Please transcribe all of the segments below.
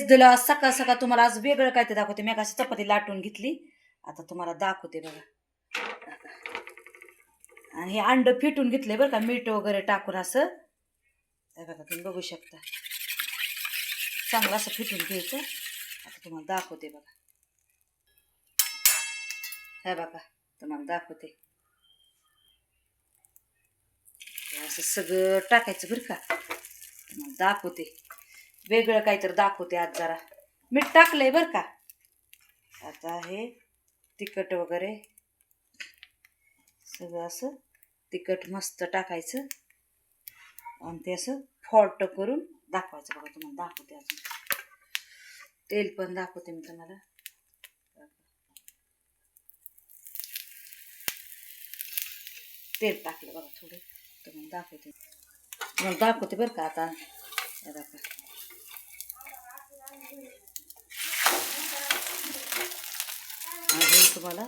दिलं आज सकाळ सकाळ तुम्हाला आज वेगळं काय ते दाखवते. मी अशी चपाती लाटून घेतली. आता तुम्हाला दाखवते बघा. आणि हे अंड फिटून घेतले बरं का, मीठ वगैरे टाकून असं. हे बघा तुम्ही बघू शकता. चांगलं असं फिटून घ्यायचं. आता तुम्हाला दाखवते बघा. हे बघा तुम्हाला दाखवते. असं सगळं टाकायचं बरं का. तुम्हाला दाखवते. वेगळं काहीतरी दाखवते आज जरा. मीठ टाकलंय बरं का. आता हे तिखट वगैरे सगळं असं तिखट मस्त टाकायचं आणि ते असं फॉल्ट करून दाखवायचं बघा. तुम्हाला दाखवते अजून. तेल पण दाखवते मी तुम्हाला. तेल टाकलं बघा थोडं. तुम्हाला दाखवते. तुम्हाला दाखवते बरं का आता. अजून तुम्हाला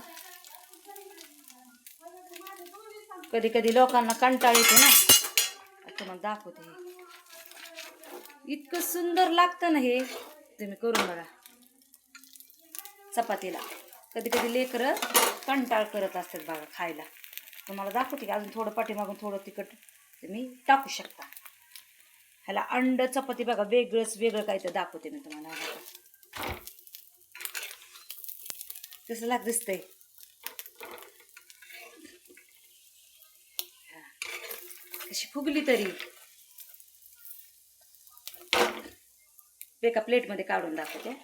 कधी कधी लोकांना कंटाळ येतो ना. तुम्हाला दाखवते. हे इतकं सुंदर लागतं ना हे. तुम्ही करून बघा चपातीला. कधी कधी लेकरं कंटाळ करत असतात बघा खायला. तुम्हाला दाखवते की अजून थोडं पाठीमागून थोडं तिखट तुम्ही टाकू शकता. ह्याला अंड चपाती बघा वेगळं काय तर दाखवते मी तुम्हाला. कसं दिसतंय. कशी फुगली तरी. एका प्लेटमध्ये काढून दाखवते.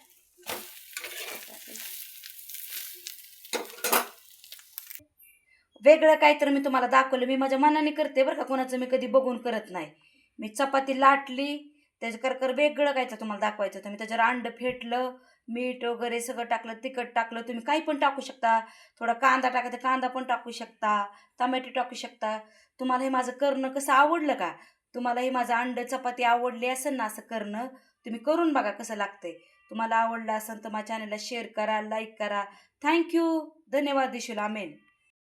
वेगळं काय तर मी तुम्हाला दाखवलं. मी माझ्या मनाने करते बरं का. कोणाचं मी कधी बघून करत नाही. मी चपाती लाटली त्याचं कर वेगळं काय तर तुम्हाला दाखवायचं. तुम्ही त्याच्यावर अंड फेटलं, मीठ वगैरे सगळं टाकलं, तिखट टाकलं. तुम्ही काही पण टाकू शकता. थोडा कांदा टाकायचा, कांदा पण टाकू शकता, टमॅटो टाकू शकता. तुम्हाला हे माझं करणं कसं आवडलं का? तुम्हाला हे माझं अंड चपाती आवडली असेल ना असं करणं, तुम्ही करून बघा कसं लागतंय. तुम्हाला आवडलं असेल तर माझ्या चॅनलला शेअर करा, लाईक करा. थँक्यू. धन्यवाद दिशूला. आमेन.